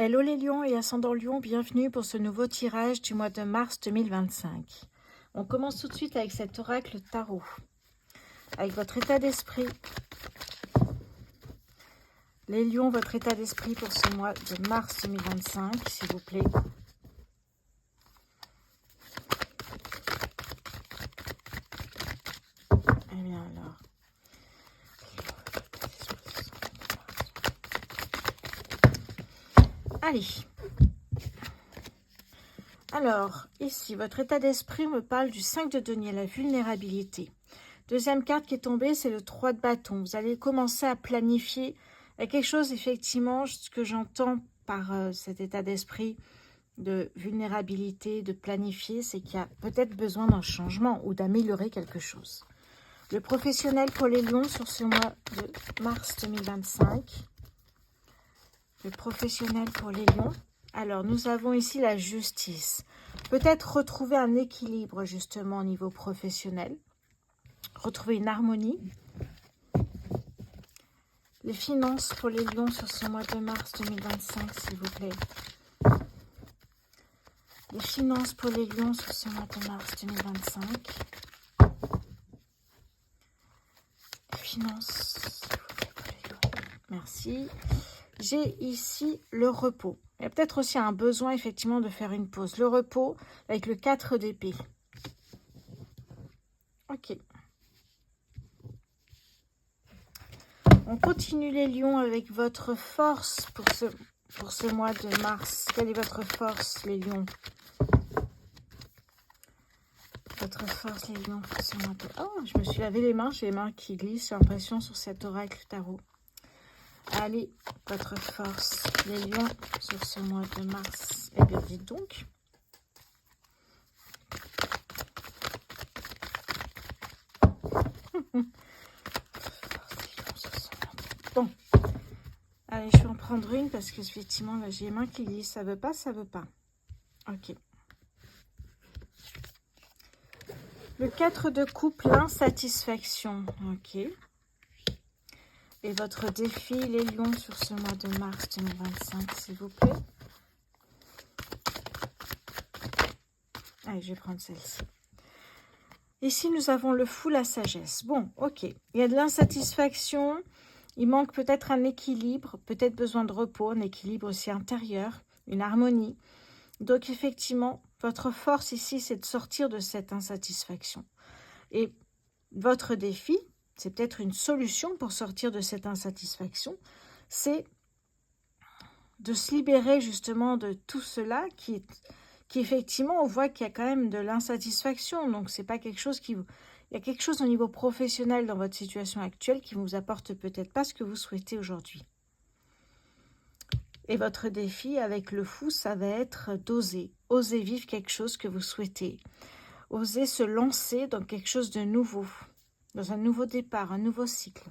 Hello les lions et ascendant lion, bienvenue pour ce nouveau tirage du mois de mars 2025. On commence tout de suite avec cet oracle tarot, avec votre état d'esprit. Les lions, votre état d'esprit pour ce mois de mars 2025, s'il vous plaît. Eh bien alors. Allez. Alors, ici, votre état d'esprit me parle du 5 de denier, la vulnérabilité. Deuxième carte qui est tombée, c'est le 3 de bâton. Vous allez commencer à planifier. Il y a quelque chose, effectivement, ce que j'entends par cet état d'esprit de vulnérabilité, de planifier, c'est qu'il y a peut-être besoin d'un changement ou d'améliorer quelque chose. Le professionnel pour les lions sur ce mois de mars 2025. Le professionnel pour les lions. Alors, nous avons ici la justice. Peut-être retrouver un équilibre, justement, au niveau professionnel. Retrouver une harmonie. Les finances pour les lions sur ce mois de mars 2025, s'il vous plaît. Les finances pour les lions sur ce mois de mars 2025. Les finances, s'il vous plaît, pour les lions. Merci. J'ai ici le repos. Il y a peut-être aussi un besoin, effectivement, de faire une pause. Le repos avec le 4 d'épée. Ok. On continue les lions avec votre force pour ce mois de mars. Quelle est votre force, les lions? Votre force, les lions, pour ce mois de... Oh, je me suis lavé les mains. J'ai les mains qui glissent, j'ai l'impression, sur cet oracle tarot. Allez, votre force, les lions, sur ce mois de mars. Eh bien, dites donc. Bon. Allez, je vais en prendre une parce que, effectivement, là, j'ai les mains qui glissent. Ça veut pas, ça veut pas. Ok. Le 4 de coupe, l'insatisfaction. Ok. Et votre défi, les lions, sur ce mois de mars 2025, s'il vous plaît. Allez, je vais prendre celle-ci. Ici, nous avons le fou, la sagesse. Bon, ok. Il y a de l'insatisfaction. Il manque peut-être un équilibre, peut-être besoin de repos, un équilibre aussi intérieur, une harmonie. Donc, effectivement, votre force ici, c'est de sortir de cette insatisfaction. Et votre défi, c'est peut-être une solution pour sortir de cette insatisfaction, c'est de se libérer justement de tout cela qui effectivement, on voit qu'il y a quand même de l'insatisfaction. Donc, c'est pas quelque chose qui vous... Il y a quelque chose au niveau professionnel dans votre situation actuelle qui ne vous apporte peut-être pas ce que vous souhaitez aujourd'hui. Et votre défi avec le fou, ça va être d'oser. Oser vivre quelque chose que vous souhaitez. Oser se lancer dans quelque chose de nouveau. Dans un nouveau départ, un nouveau cycle.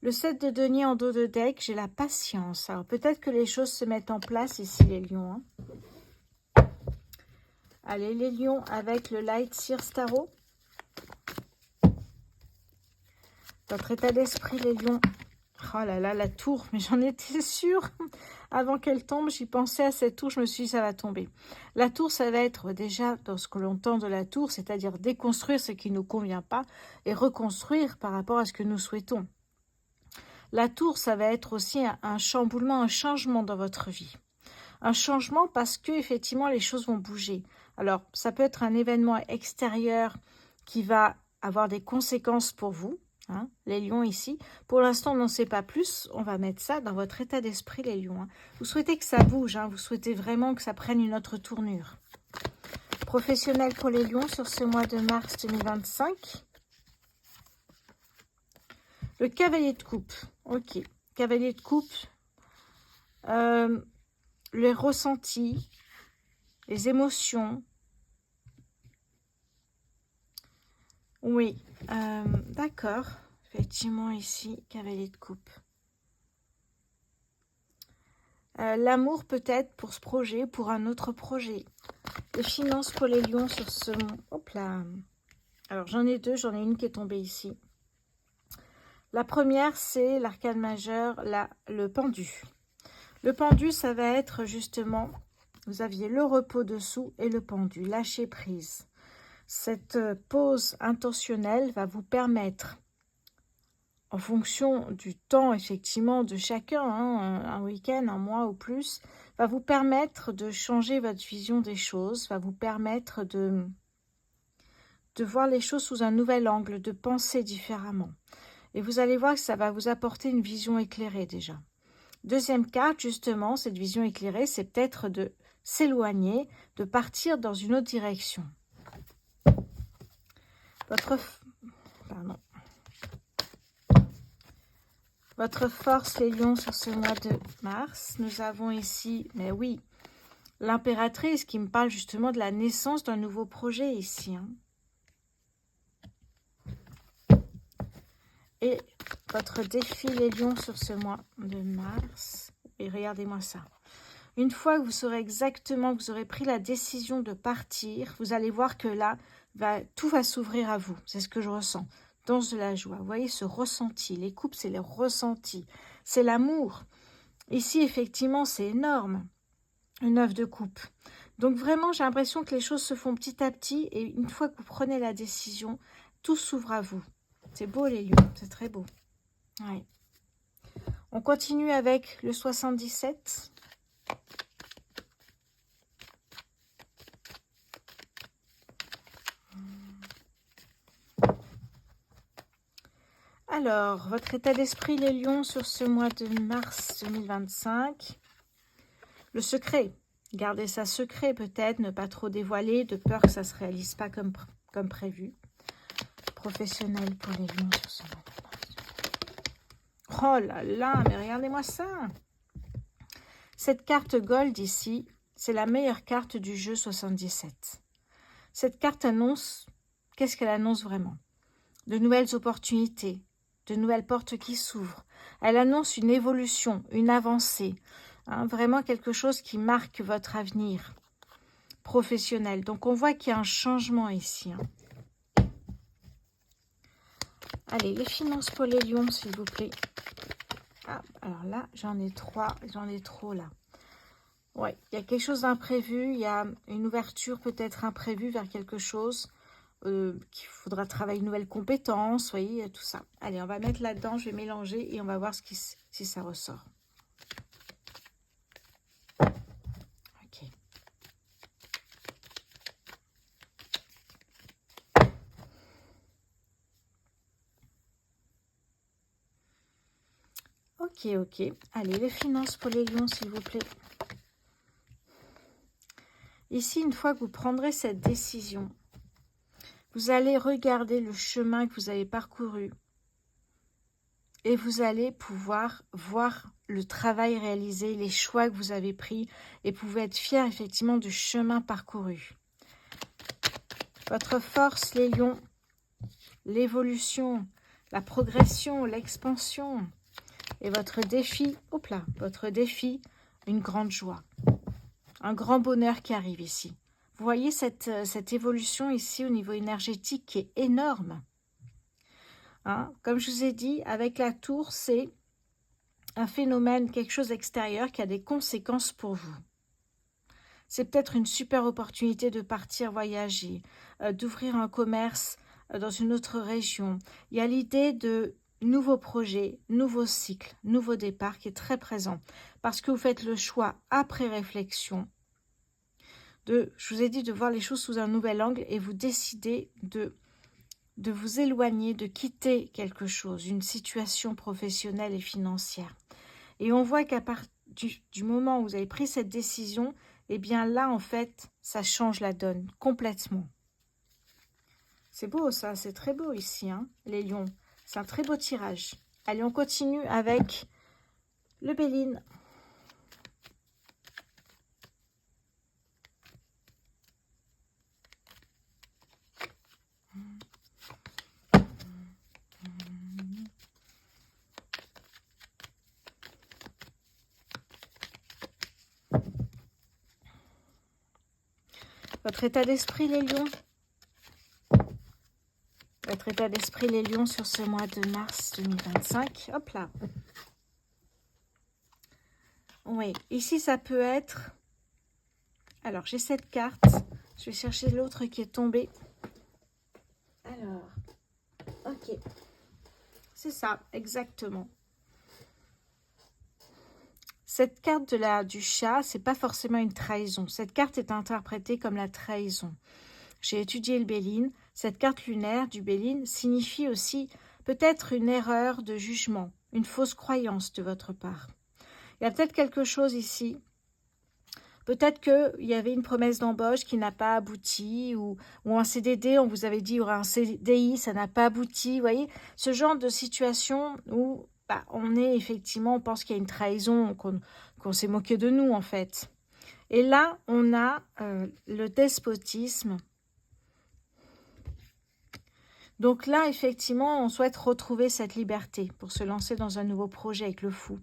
Le 7 de denier en dos de deck, j'ai la patience. Alors peut-être que les choses se mettent en place ici, les lions. Hein. Allez, les lions avec le Light Seer Tarot. Votre état d'esprit, les lions. Oh là là, la tour, mais j'en étais sûre. Avant qu'elle tombe, j'y pensais à cette tour, je me suis dit, ça va tomber. La tour, ça va être déjà dans ce que l'on entend de la tour, c'est-à-dire déconstruire ce qui ne nous convient pas et reconstruire par rapport à ce que nous souhaitons. La tour, ça va être aussi un chamboulement, un changement dans votre vie. Un changement parce que effectivement les choses vont bouger. Alors, ça peut être un événement extérieur qui va avoir des conséquences pour vous, hein, les lions ici. Pour l'instant, on n'en sait pas plus. On va mettre ça dans votre état d'esprit, les lions. Hein. Vous souhaitez que ça bouge, hein, vous souhaitez vraiment que ça prenne une autre tournure. Professionnel pour les lions sur ce mois de mars 2025. Le cavalier de coupe. Ok, cavalier de coupe. Les ressentis, les émotions. Oui, d'accord. Effectivement, ici, cavalier de coupe. L'amour peut-être pour ce projet, pour un autre projet. Les finances pour les lions sur ce... Hop là. Alors, j'en ai deux. J'en ai une qui est tombée ici. La première, c'est l'arcane majeur, le pendu. Le pendu, ça va être justement, vous aviez le repos dessous et le pendu, lâcher prise. Cette pause intentionnelle va vous permettre, en fonction du temps effectivement de chacun, hein, un week-end, un mois ou plus, va vous permettre de changer votre vision des choses, va vous permettre de voir les choses sous un nouvel angle, de penser différemment. Et vous allez voir que ça va vous apporter une vision éclairée déjà. Deuxième carte, justement, cette vision éclairée, c'est peut-être de s'éloigner, de partir dans une autre direction. Votre force, les lions, sur ce mois de mars. Nous avons ici, mais oui, l'impératrice qui me parle justement de la naissance d'un nouveau projet ici. Hein. Et votre défi, les lions, sur ce mois de mars. Et regardez-moi ça. Une fois que vous saurez exactement, que vous aurez pris la décision de partir, vous allez voir que là, tout va s'ouvrir à vous. C'est ce que je ressens. Danse de la joie. Vous voyez ce ressenti. Les coupes, c'est les ressentis. C'est l'amour. Ici, effectivement, c'est énorme. Une 9 de coupe. Donc vraiment, j'ai l'impression que les choses se font petit à petit. Et une fois que vous prenez la décision, tout s'ouvre à vous. C'est beau, les lions. C'est très beau. Ouais. On continue avec le 77. Alors, votre état d'esprit, les lions, sur ce mois de mars 2025. Le secret. Gardez ça secret peut-être, ne pas trop dévoiler, de peur que ça ne se réalise pas comme prévu. Professionnel pour les lions sur ce mois de mars. Oh là là, mais regardez-moi ça. Cette carte gold ici, c'est la meilleure carte du jeu 77. Cette carte annonce, qu'est-ce qu'elle annonce vraiment? De nouvelles opportunités, de nouvelles portes qui s'ouvrent. Elle annonce une évolution, une avancée, hein, vraiment quelque chose qui marque votre avenir professionnel. Donc on voit qu'il y a un changement ici. Hein. Allez, les finances pour les lions, s'il vous plaît. Ah, alors là, j'en ai trop là. Ouais, il y a quelque chose d'imprévu, il y a une ouverture peut-être imprévue vers quelque chose. Qu'il faudra travailler une nouvelle compétence, vous voyez, tout ça. Allez, on va mettre là-dedans, je vais mélanger et on va voir si ça ressort. Ok. Ok. Allez, les finances pour les lions, s'il vous plaît. Ici, une fois que vous prendrez cette décision, vous allez regarder le chemin que vous avez parcouru et vous allez pouvoir voir le travail réalisé, les choix que vous avez pris et pouvez être fier effectivement du chemin parcouru. Votre force, les lions, l'évolution, la progression, l'expansion et votre défi, votre défi, une grande joie, un grand bonheur qui arrive ici. Vous voyez cette évolution ici au niveau énergétique qui est énorme. Hein, comme je vous ai dit, avec la tour, c'est un phénomène, quelque chose d'extérieur qui a des conséquences pour vous. C'est peut-être une super opportunité de partir voyager, d'ouvrir un commerce dans une autre région. Il y a l'idée de nouveaux projets, nouveaux cycles, nouveaux départs qui est très présent. Parce que vous faites le choix après réflexion je vous ai dit de voir les choses sous un nouvel angle et vous décidez de vous éloigner, de quitter quelque chose, une situation professionnelle et financière. Et on voit qu'à partir du moment où vous avez pris cette décision, eh bien là, en fait, ça change la donne complètement. C'est beau ça, c'est très beau ici, hein, les lions. C'est un très beau tirage. Allez, on continue avec le Béline. Votre état d'esprit, les lions. Votre état d'esprit, les lions, sur ce mois de mars 2025. Hop là. Oui, ici, ça peut être... Alors, j'ai cette carte. Je vais chercher l'autre qui est tombée. Alors, ok. C'est ça, exactement. Cette carte du chat, c'est pas forcément une trahison. Cette carte est interprétée comme la trahison. J'ai étudié le Béline. Cette carte lunaire du Béline signifie aussi peut-être une erreur de jugement, une fausse croyance de votre part. Il y a peut-être quelque chose ici. Peut-être qu'il y avait une promesse d'embauche qui n'a pas abouti, ou un CDD, on vous avait dit il y aura un CDI, ça n'a pas abouti. Vous voyez, ce genre de situation où on est effectivement, on pense qu'il y a une trahison, qu'on s'est moqué de nous en fait. Et là, on a le despotisme. Donc là, effectivement, on souhaite retrouver cette liberté pour se lancer dans un nouveau projet avec le fou.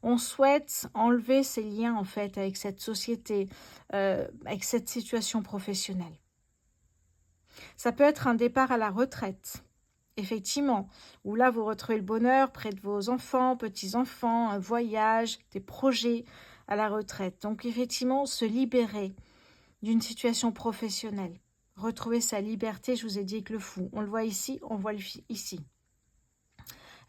On souhaite enlever ces liens, en fait, avec cette société, avec cette situation professionnelle. Ça peut être un départ à la retraite, effectivement, où là, vous retrouvez le bonheur près de vos enfants, petits-enfants, un voyage, des projets à la retraite. Donc, effectivement, se libérer d'une situation professionnelle. Retrouver sa liberté, je vous ai dit avec le fou. On le voit ici, on voit ici.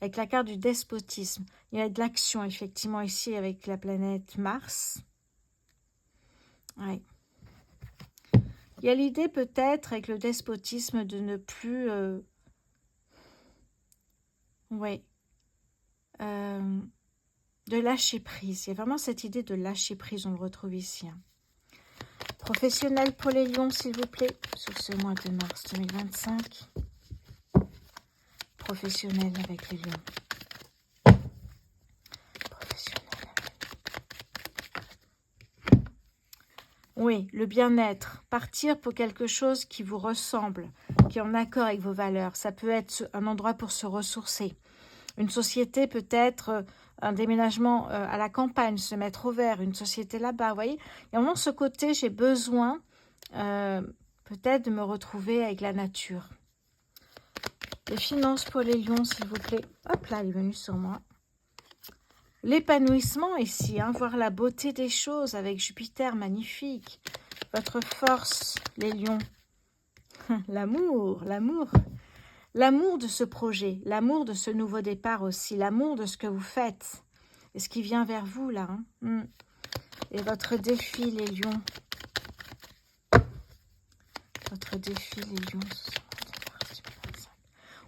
Avec la carte du despotisme, il y a de l'action effectivement ici avec la planète Mars. Ouais. Il y a l'idée peut-être avec le despotisme de ne plus... de lâcher prise. Il y a vraiment cette idée de lâcher prise, on le retrouve ici. Hein. Professionnel pour les lions, s'il vous plaît, sur ce mois de mars 2025. Professionnel avec les lions. Professionnel. Oui, le bien-être. Partir pour quelque chose qui vous ressemble, qui est en accord avec vos valeurs. Ça peut être un endroit pour se ressourcer. Une société peut-être, un déménagement à la campagne, se mettre au vert, une société là-bas, vous voyez. Il y a vraiment ce côté, j'ai besoin peut-être de me retrouver avec la nature. Les finances pour les lions, s'il vous plaît. Hop là, elle est venue sur moi. L'épanouissement ici, hein, voir la beauté des choses avec Jupiter, magnifique. Votre force, les lions. L'amour, l'amour. L'amour de ce projet, l'amour de ce nouveau départ aussi, l'amour de ce que vous faites et ce qui vient vers vous là. Hein. Et votre défi, les lions. Votre défi, les lions.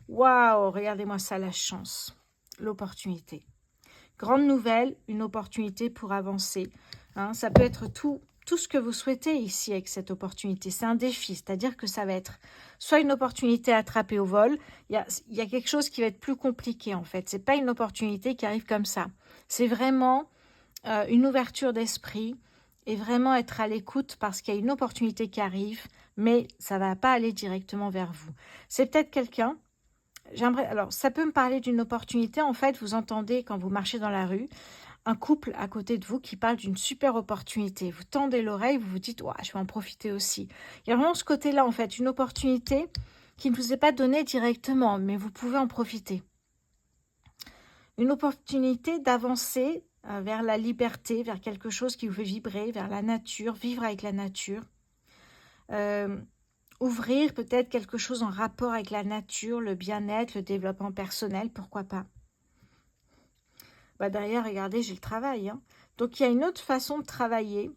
Waouh, regardez-moi ça, la chance, l'opportunité. Grande nouvelle, une opportunité pour avancer. Hein, ça peut être tout ce que vous souhaitez ici avec cette opportunité. C'est un défi, c'est-à-dire que ça va être soit une opportunité attrapée au vol, il y a quelque chose qui va être plus compliqué en fait. Ce n'est pas une opportunité qui arrive comme ça. C'est vraiment une ouverture d'esprit et vraiment être à l'écoute parce qu'il y a une opportunité qui arrive, mais ça ne va pas aller directement vers vous. C'est peut-être quelqu'un... Alors, ça peut me parler d'une opportunité. En fait, vous entendez quand vous marchez dans la rue, un couple à côté de vous qui parle d'une super opportunité. Vous tendez l'oreille, vous vous dites, je vais en profiter aussi. Il y a vraiment ce côté-là, en fait, une opportunité qui ne vous est pas donnée directement, mais vous pouvez en profiter. Une opportunité d'avancer vers la liberté, vers quelque chose qui vous fait vibrer, vers la nature, vivre avec la nature. Ouvrir peut-être quelque chose en rapport avec la nature, le bien-être, le développement personnel, pourquoi pas. Derrière, regardez, j'ai le travail. Hein. Donc, il y a une autre façon de travailler,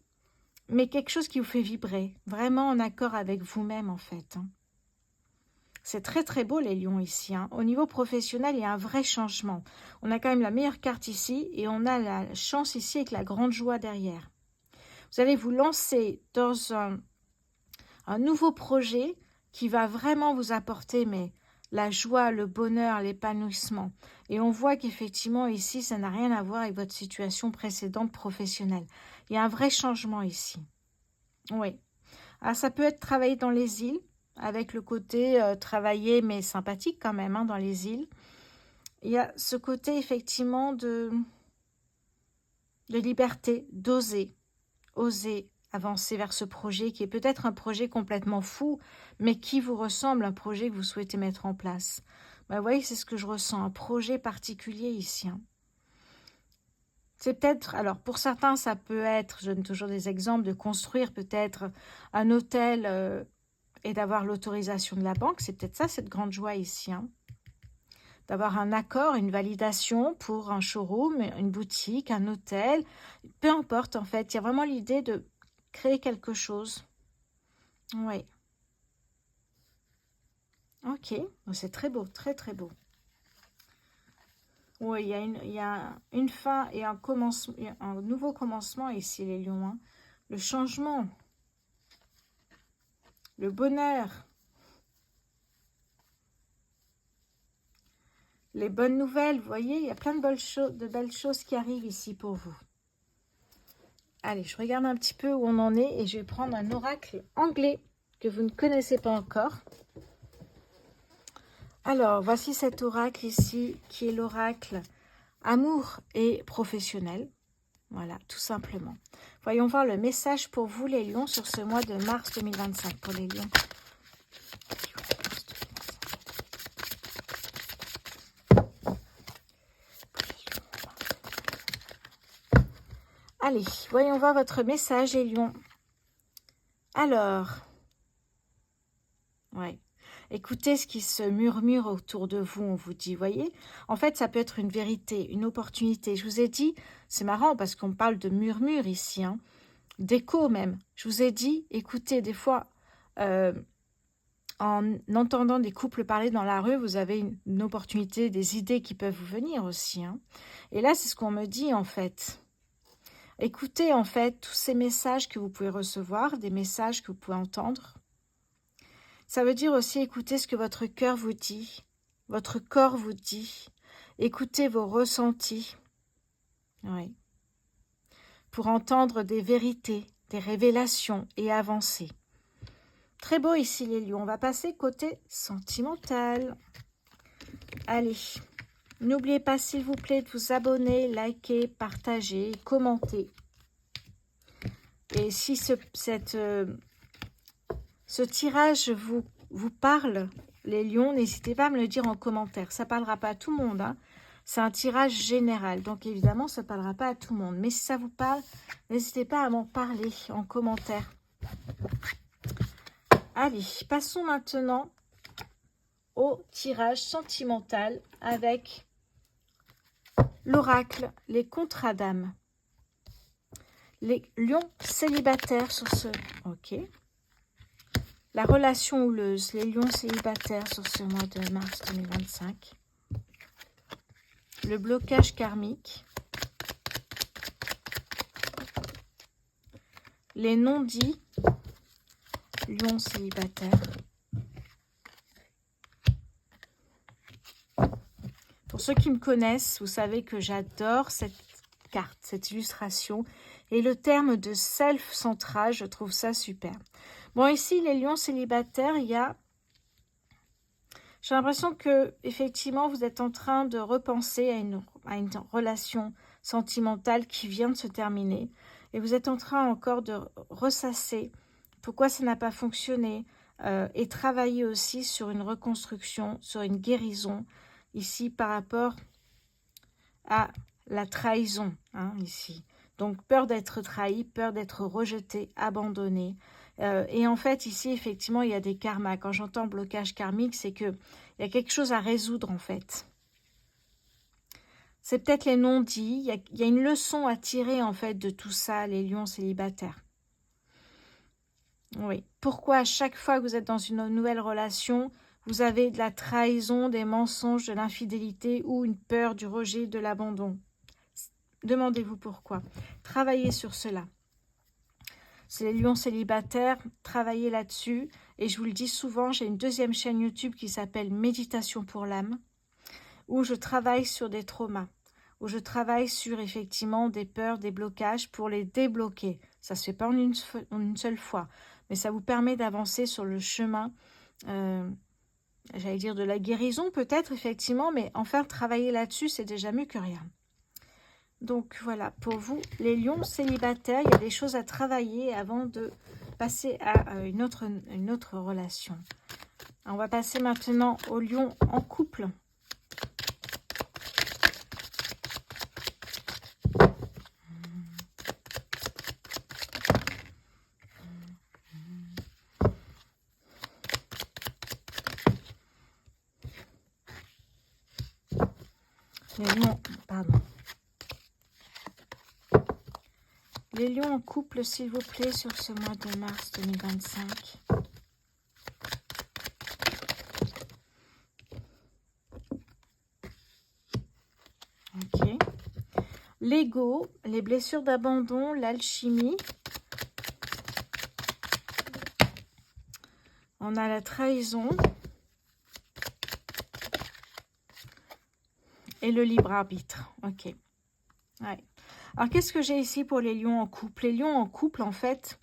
mais quelque chose qui vous fait vibrer, vraiment en accord avec vous-même, en fait. Hein. C'est très, très beau, les lions, ici. Hein. Au niveau professionnel, il y a un vrai changement. On a quand même la meilleure carte ici, et on a la chance ici avec la grande joie derrière. Vous allez vous lancer dans un nouveau projet qui va vraiment vous apporter la joie, le bonheur, l'épanouissement. Et on voit qu'effectivement ici, ça n'a rien à voir avec votre situation précédente professionnelle. Il y a un vrai changement ici. Oui. Alors ça peut être travailler dans les îles, avec le côté travailler, mais sympathique quand même, hein, dans les îles. Il y a ce côté effectivement de liberté, d'oser, oser avancer vers ce projet qui est peut-être un projet complètement fou, mais qui vous ressemble, un projet que vous souhaitez mettre en place. Vous voyez, c'est ce que je ressens, un projet particulier ici. Hein. C'est peut-être, alors pour certains, ça peut être, je donne toujours des exemples, de construire peut-être un hôtel et d'avoir l'autorisation de la banque. C'est peut-être ça, cette grande joie ici, hein. D'avoir un accord, une validation pour un showroom, une boutique, un hôtel. Peu importe, en fait. Il y a vraiment l'idée de créer quelque chose. Oui. Ok. C'est très beau, très, très beau. Oui, il y a une fin et un commencement, un nouveau commencement ici, les lions, hein. Le changement, le bonheur, les bonnes nouvelles. Vous voyez, il y a plein de belles choses qui arrivent ici pour vous. Allez, je regarde un petit peu où on en est et je vais prendre un oracle anglais que vous ne connaissez pas encore. Alors, voici cet oracle ici qui est l'oracle amour et professionnel. Voilà, tout simplement. Voyons voir le message pour vous, les lions, sur ce mois de mars 2025. Pour les lions. Allez, voyons voir votre message, les lions. Alors, ouais. Écoutez ce qui se murmure autour de vous, on vous dit, voyez. En fait, ça peut être une vérité, une opportunité. Je vous ai dit, c'est marrant parce qu'on parle de murmure ici, hein, d'écho même. Je vous ai dit, écoutez, des fois, en entendant des couples parler dans la rue, vous avez une opportunité, des idées qui peuvent vous venir aussi, hein. Et là, c'est ce qu'on me dit, en fait. Écoutez, en fait, tous ces messages que vous pouvez recevoir, des messages que vous pouvez entendre. Ça veut dire aussi écouter ce que votre cœur vous dit, votre corps vous dit. Écoutez vos ressentis. Oui. Pour entendre des vérités, des révélations et avancer. Très beau ici, les lions. On va passer côté sentimental. Allez, n'oubliez pas, s'il vous plaît, de vous abonner, liker, partager, commenter. Et si ce tirage vous parle, les lions, n'hésitez pas à me le dire en commentaire. Ça ne parlera pas à tout le monde, hein. C'est un tirage général. Donc, évidemment, ça ne parlera pas à tout le monde. Mais si ça vous parle, n'hésitez pas à m'en parler en commentaire. Allez, passons maintenant au tirage sentimental avec l'oracle, les contrats d'âme. Les lions célibataires sur ce... Ok. La relation houleuse, les lions célibataires sur ce mois de mars 2025. Le blocage karmique. Les non-dits, lions célibataires. Pour ceux qui me connaissent, vous savez que j'adore cette carte, cette illustration. Et le terme de self-centrage, je trouve ça super. Bon, ici, les lions célibataires, il y a... J'ai l'impression que effectivement, vous êtes en train de repenser à une relation sentimentale qui vient de se terminer. Et vous êtes en train encore de ressasser pourquoi ça n'a pas fonctionné. Et travailler aussi sur une reconstruction, sur une guérison. Ici, par rapport à la trahison, hein, ici. Donc, peur d'être trahi, peur d'être rejeté, abandonné. Et en fait, ici, effectivement, il y a des karmas. Quand j'entends blocage karmique, c'est qu'il y a quelque chose à résoudre, en fait. C'est peut-être les non-dits. Il y a une leçon à tirer, en fait, de tout ça, les lions célibataires. Oui. Pourquoi à chaque fois que vous êtes dans une nouvelle relation, vous avez de la trahison, des mensonges, de l'infidélité ou une peur du rejet, de l'abandon? Demandez-vous pourquoi. Travaillez sur cela. C'est les lions célibataires, travaillez là-dessus. Et je vous le dis souvent, j'ai une deuxième chaîne YouTube qui s'appelle Méditation pour l'âme, où je travaille sur des traumas, où je travaille sur effectivement des peurs, des blocages pour les débloquer. Ça ne se fait pas en une seule fois, mais ça vous permet d'avancer sur le chemin, j'allais dire de la guérison peut-être, effectivement, mais enfin, travailler là-dessus, c'est déjà mieux que rien. Donc voilà, pour vous, les lions célibataires, il y a des choses à travailler avant de passer à une autre relation. On va passer maintenant aux lions en couple. Les lions, pardon. Les lions en couple, s'il vous plaît, sur ce mois de mars 2025. Ok. L'ego, les blessures d'abandon, l'alchimie. On a la trahison. Et le libre arbitre. Ok. Ouais. Alors, qu'est-ce que j'ai ici pour les lions en couple? Les lions en couple, en fait,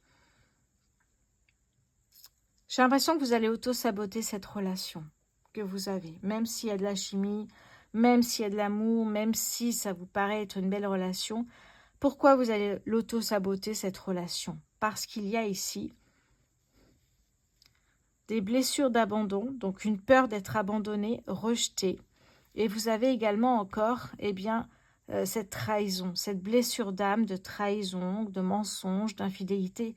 j'ai l'impression que vous allez auto-saboter cette relation que vous avez. Même s'il y a de la chimie, même s'il y a de l'amour, même si ça vous paraît être une belle relation. Pourquoi vous allez l'auto-saboter, cette relation? Parce qu'il y a ici des blessures d'abandon, donc une peur d'être abandonné, rejeté. Et vous avez également encore, eh bien, cette trahison, cette blessure d'âme de trahison, de mensonge, d'infidélité.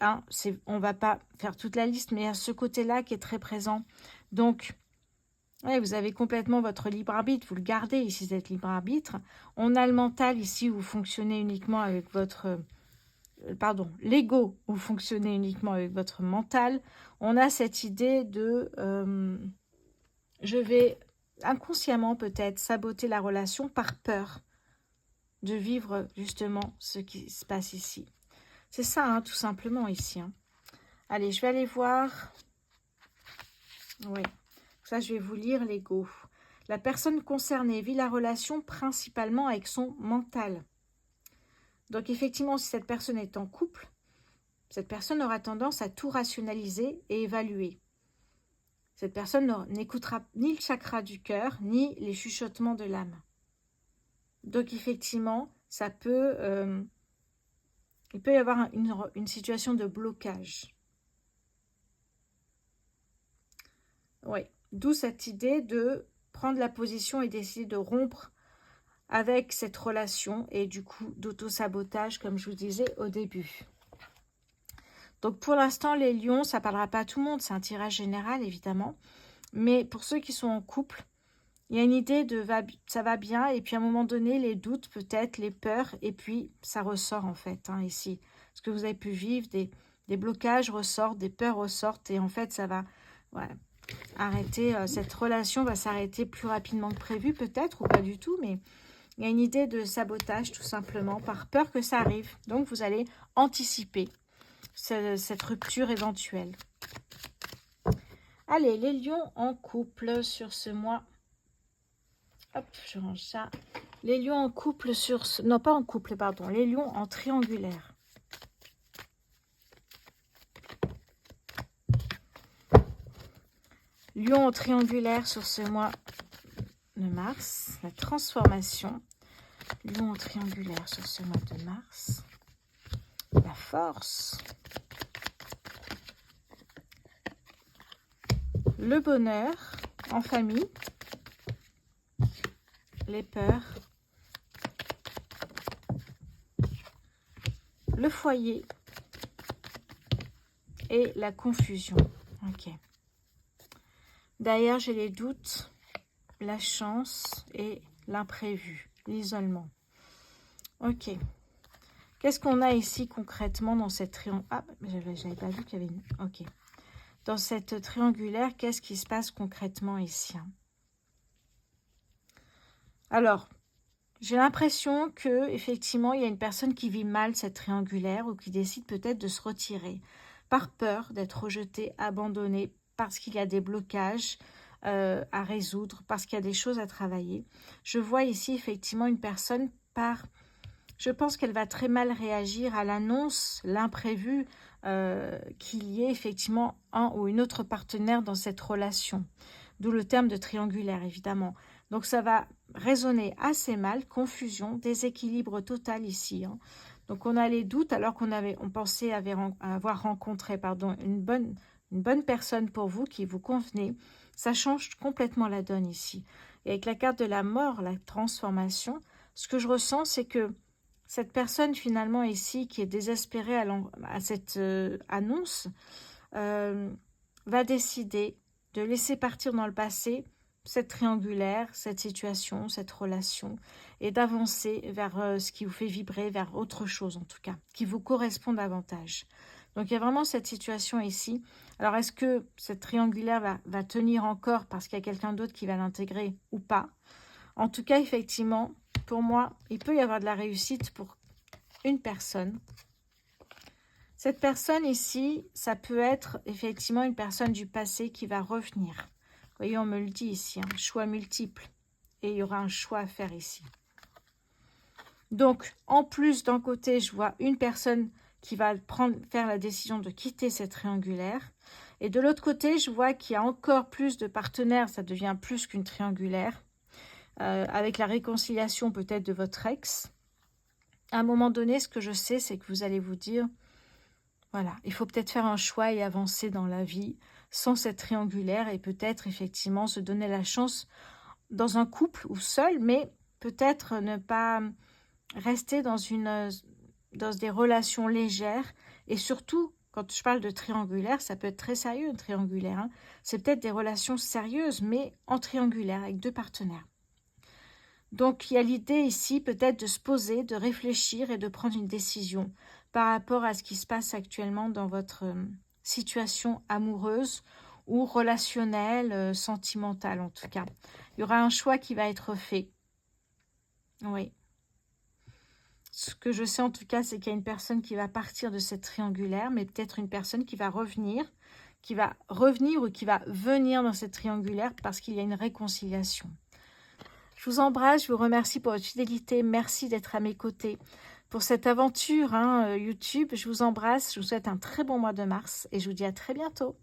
Hein, on ne va pas faire toute la liste, mais il y a ce côté-là qui est très présent. Donc, ouais, vous avez complètement votre libre arbitre, vous le gardez ici, cet libre arbitre. On a le mental ici, où vous fonctionnez uniquement avec votre... pardon, l'ego, où vous fonctionnez uniquement avec votre mental. On a cette idée de... je vais inconsciemment peut-être saboter la relation par peur de vivre justement ce qui se passe ici. C'est ça, hein, tout simplement ici. Hein. Allez, je vais aller voir. Oui, ça je vais vous lire l'ego. La personne concernée vit la relation principalement avec son mental. Donc effectivement, si cette personne est en couple, cette personne aura tendance à tout rationaliser et évaluer. Cette personne n'écoutera ni le chakra du cœur, ni les chuchotements de l'âme. Donc effectivement, ça peut, il peut y avoir une situation de blocage. Oui, d'où cette idée de prendre la position et d'essayer de rompre avec cette relation et du coup d'auto-sabotage, comme je vous disais au début. Donc pour l'instant, les lions, ça ne parlera pas à tout le monde, c'est un tirage général évidemment. Mais pour ceux qui sont en couple, il y a une idée de ça va bien, et puis à un moment donné, les doutes peut-être, les peurs, et puis ça ressort en fait, hein, ici. Ce que vous avez pu vivre, des blocages ressortent, des peurs ressortent, et en fait ça va arrêter, cette relation va s'arrêter plus rapidement que prévu peut-être, ou pas du tout, mais il y a une idée de sabotage tout simplement, par peur que ça arrive. Donc vous allez anticiper cette rupture éventuelle. Allez, les lions en couple sur ce mois. Hop, je range ça. Les lions en couple sur ce... Non, pas en couple, pardon. Les lions en triangulaire. Lion en triangulaire sur ce mois de mars. La transformation. Lion en triangulaire sur ce mois de mars. La force. Le bonheur en famille. Les peurs. Le foyer. Et la confusion. Ok. Derrière, j'ai les doutes, la chance et l'imprévu, l'isolement. Ok. Qu'est-ce qu'on a ici concrètement dans cette triangulaire? Ah, j'avais pas vu qu'il y avait une... Ok. Dans cette triangulaire, qu'est-ce qui se passe concrètement ici? Alors, j'ai l'impression que effectivement, il y a une personne qui vit mal cette triangulaire ou qui décide peut-être de se retirer par peur d'être rejetée, abandonnée, parce qu'il y a des blocages à résoudre, parce qu'il y a des choses à travailler. Je vois ici effectivement une personne je pense qu'elle va très mal réagir à l'annonce, l'imprévu, qu'il y ait effectivement un ou une autre partenaire dans cette relation. D'où le terme de triangulaire, évidemment. Donc ça va résonner assez mal, confusion, déséquilibre total ici. Hein. Donc on a les doutes alors on pensait avoir rencontré une bonne personne pour vous qui vous convenait. Ça change complètement la donne ici. Et avec la carte de la mort, la transformation, ce que je ressens, c'est que cette personne finalement ici qui est désespérée à cette annonce va décider de laisser partir dans le passé cette triangulaire, cette situation, cette relation, et d'avancer vers ce qui vous fait vibrer, vers autre chose en tout cas, qui vous correspond davantage. Donc il y a vraiment cette situation ici. Alors est-ce que cette triangulaire va tenir encore parce qu'il y a quelqu'un d'autre qui va l'intégrer ou pas? En tout cas, effectivement, pour moi, il peut y avoir de la réussite pour une personne. Cette personne ici, ça peut être effectivement une personne du passé qui va revenir. Vous voyez, on me le dit ici, hein, choix multiples. Et il y aura un choix à faire ici. Donc, en plus, d'un côté, je vois une personne qui va faire la décision de quitter cette triangulaire. Et de l'autre côté, je vois qu'il y a encore plus de partenaires, ça devient plus qu'une triangulaire. Avec la réconciliation peut-être de votre ex. À un moment donné, ce que je sais, c'est que vous allez vous dire, voilà, il faut peut-être faire un choix et avancer dans la vie sans cette triangulaire et peut-être effectivement se donner la chance dans un couple ou seul, mais peut-être ne pas rester dans des relations légères et surtout, quand je parle de triangulaire, ça peut être très sérieux, une triangulaire. Hein. C'est peut-être des relations sérieuses, mais en triangulaire, avec deux partenaires. Donc, il y a l'idée ici peut-être de se poser, de réfléchir et de prendre une décision par rapport à ce qui se passe actuellement dans votre situation amoureuse ou relationnelle, sentimentale en tout cas. Il y aura un choix qui va être fait. Oui. Ce que je sais en tout cas, c'est qu'il y a une personne qui va partir de cette triangulaire, mais peut-être une personne qui va revenir ou qui va venir dans cette triangulaire parce qu'il y a une réconciliation. Je vous embrasse, je vous remercie pour votre fidélité. Merci d'être à mes côtés pour cette aventure YouTube. Je vous embrasse, je vous souhaite un très bon mois de mars et je vous dis à très bientôt.